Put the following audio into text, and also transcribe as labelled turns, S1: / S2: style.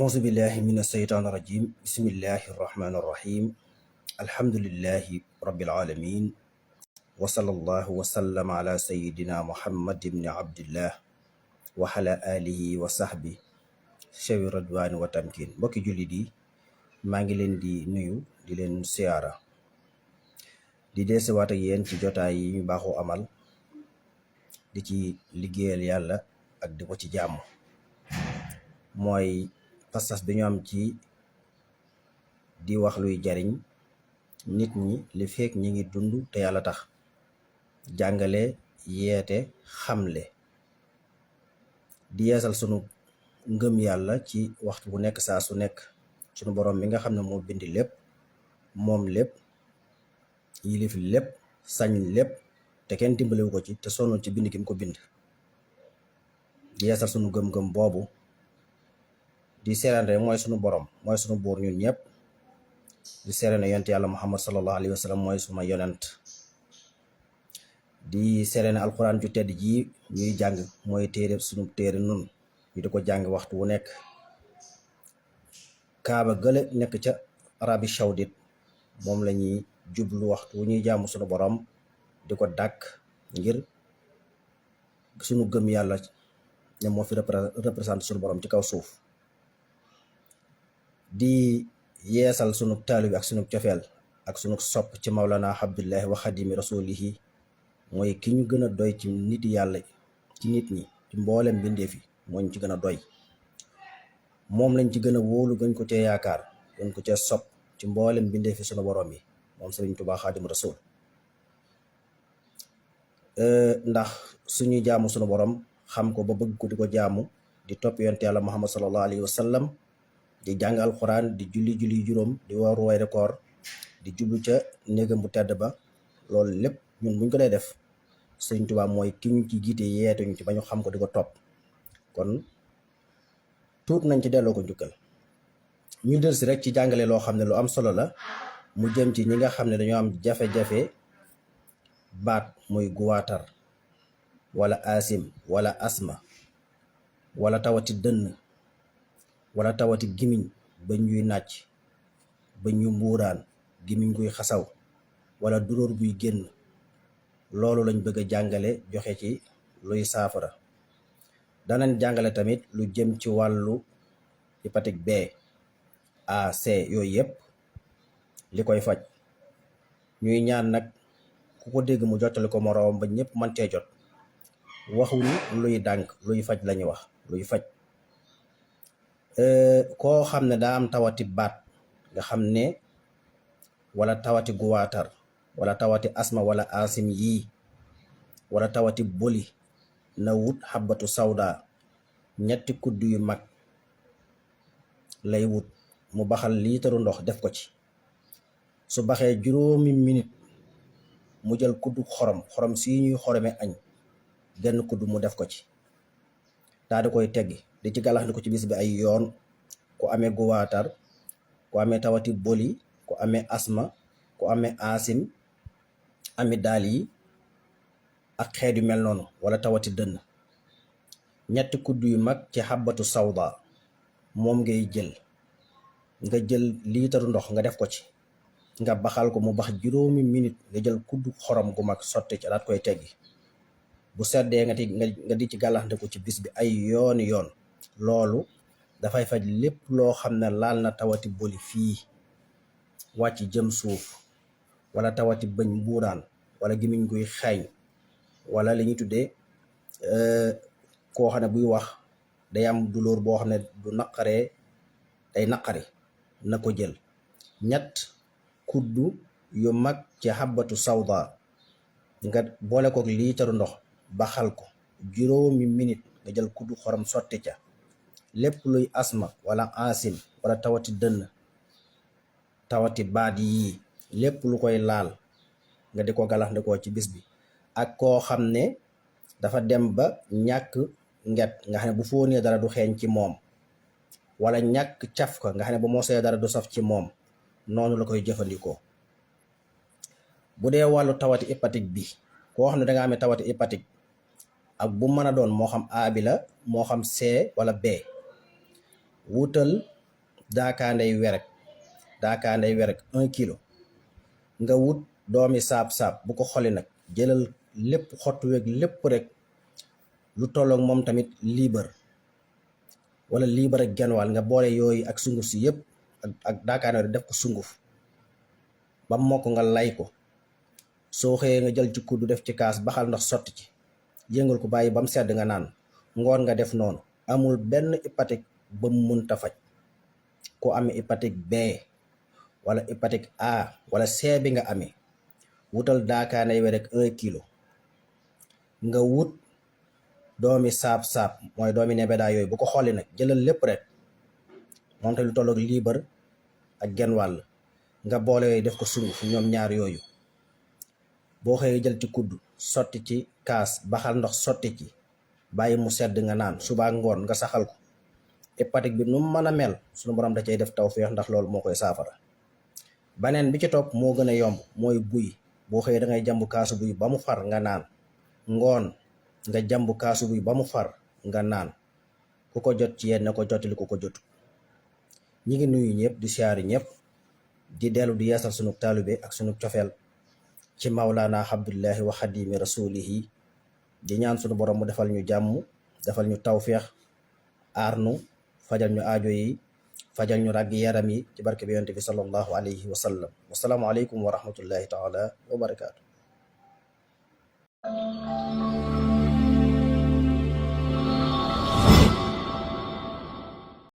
S1: أعوذ بالله من الشيطان الرجيم بسم الله الرحمن الرحيم الحمد لله رب العالمين وصلى الله وسلم على سيدنا محمد بن عبد الله وعلى آله وصحبه شوي الرضوان وتمكين mbokki jullit yi maa ngi leen di nuyu di leen siyaara di deesewaat ak yéen ci jotaay yi ñu baaxoo amal di ci liggéeyal yàlla ak di ko ci jàmm mooy pas-pas bi ñu am ci di wax luy jariñ nit ñi li fekk ñi ngi dund te yàlla tax jàngale yeete xamle di yeesal sunu ngëm yàlla ci waxtu bu nekk saa su nekk sunu borom mi nga xam ne moo bindi lépp moom lépp yilif lépp sañ lépp te kenn dimbaliwu ko ci te sonnul ci bind gi mu ko bind di yeesal sunu gëm-gëm boobu di seerante mooy sunu borom mooy sunu buur ñun ñëpp di seerane yonent yàlla muhammad sallallahu alayhi wa sallam mooy suma yonent di seerane alquran ju tedd ji ñuy jàng mooy téere sunu téere nun ñu di ko jàng waxtu wu nekk kaaba gële nekk ca arabi saoudite moom la ñuy jublu waxtu wu ñuy jaamu sunu borom di ko dàkk ngir sunu gëm yàlla ne moo fi représenté sunu borom ci kaw suuf di yeesal sunu taalibi ak sunu cofeel ak sunu sopp ci mawlana abdullahi wa xadimi rasulihi mooy ki ñu gën a doy ci nit yàlla ci nit ñi ci mboolem mbindeef yi moo ñu ci gën a doy moom lañ ci gën a wóolu gën ko cee yaakaar gën ko cee sopp ci mboolem mbindeef yi sunu borom yi moom Sëriñ Tuubaa xaadim rasul ndax suñuy jaamu sunu borom xam ko ba bëgg ko di ko jaamu di topp yonent yàlla muhammad sallallahu alayhi wa sallam di jàng alxuraan di julli juróom di war weeru koor di jublu ca néegam bu tedd ba loolu lépp ñun buñ ko dee def Sëriñ Tuubaa mooy ki ñu ci jiite yeetuñ ci ba ñu xam ko di ko topp kon tuut nañ ci delloo ko njukkal ñu del si rek ci jàngale loo xam ne lu am solo la mu jëm ci ñi nga xam ne dañoo am jafe-jafe baat muy guwaatar wala asim wala asma wala tawati dënn wala tawati gimiñ ba ñuy nàcc ba ñu mbuuraan gimiñ guy xasaw wala duróor buy génn loolu lañ bëgg a jàngale joxe ci luy saafara danañ jàngale tamit lu jëm ci wàllu hépatique B A C yooyu yëpp li koy faj ñuy ñaan nag ku ko dégg mu jottali ko moroom ba ñëpp mën cee jot waxuñu luy dànk luy faj lañu wax luy faj koo xam ne daa am tawati baat nga xam ne wala tawati guwaatar wala tawati asma wala asim yii wala tawati boli na wut xabatu sawda ñetti kudd yu mag lay wut mu baxal liitaru ndox def ko ci su baxee juróomi minute mu jël kuddu xorom si ñuy xorome añ genn kudd mu def ko ci daa di koy teggi di ci gàllax di ko ci bis bi ay yoon ku amee guwaatar ku amee tawati boli ku amee asma ku amee asim ami daal yi ak xeet yu mel noonu wala tawati dënn ñetti kudd yu mag ci xabatu sawda moom ngay jël nga jël liitaru ndox nga def ko ci nga baxal ko mu bax juróomi minute nga jël kudd xorom gu mag sotti ci daat koy teggi bu seddee nga di ci gàllaxnde ko ci bis bi ay yooni yoon loolu dafay faj lépp loo xam ne laal na tawati boli fii wàcc jëm suuf wala tawati bëñ mbuuraan wala gimiñ guy xeeñ wala li ñuy tuddee koo xam ne buy wax day am douleur boo xam ne du naqaree day naqari na ko jël ñett kuddu yu mag ci xabatu sawda nga boole ko liitaru ndox baxal ko juróomi minute nga jël kuddu xorom sotti ca lépp luy asma wala asim wala tawati dënn tawati baat yii lépp lu koy laal nga di ko galax ndikoo ci bis bi ak koo xam ne dafa dem ba ñàkk nget nga xam ne bu fóonee dara du xeeñ ci moom wala ñàkk caf ka nga xam ne bu mosee dara du saf ci moom noonu la koy jëfandikoo bu dee wàllu tawati hépatique bi koo xam ne danga amee tawati hépatique ak bu mën a doon moo xam A bi la moo xam C wala B wutal daakaanday werek 1 kilo nga wut doomi saab-saab bu ko xoli nag jëlal lépp xottu weeg lépp rek lu tolloog moom tamit liibar wala liibar ak genwal nga boole yooyu ak sunguf si yëpp ak daakaane def ko sunguf ba mokk nga lay ko soo xëyee nga jël ci kuddu def ci kaas baxal ndox sotti ci yëngal ko bàyyi ba mu sedd nga naan ngoon nga def noonu amul benn hépatique ba mu mënta faj ku amee hépatique B wala hépatique A wala C bi nga amee wutal daakaane we rek 1 kilo nga wut doomi saab-saab mooy doomi nebedaa yooyu bu ko xolli nag jëlal lépp rek moom te lu tolloog liibar ak genn wàll nga boole yooyu def ko sunguf ñoom ñaar yooyu boo xëyee jël ci kudd sotti ci kaas baxal ndox sotti ci bàyyi mu sedd nga naan suba ngoon nga saxal ko hépatique bi nu mu mën a mel suñu borom da cay def tawféex ndax loolu moo koy saafara. baneen bi ci topp moo gën a yomb mooy buy boo xëyee da ngay jàmb kaasu buy ba mu far nga naan ngoon nga jàmb kaasu buy ba mu far nga naan ku ko jot ci yéen na ko jottali ku ko jot. ñi ngi nuyu ñëpp di siyaari ñëpp di dellu di yeesal sunu taalibe ak sunu cofeel ci mawlaana abdullahi wa xadimi rasulihi di ñaan sunu borom mu defal ñu jàmm defal ñu tawféex aar nu fajal ñu aajo yi fajal ñu ràgg yaram yi ci barke bi yonent bi sallallahu alayhi wa sallam. wasalaamu aleykum wa rahmatullahi taala wa barakaatu.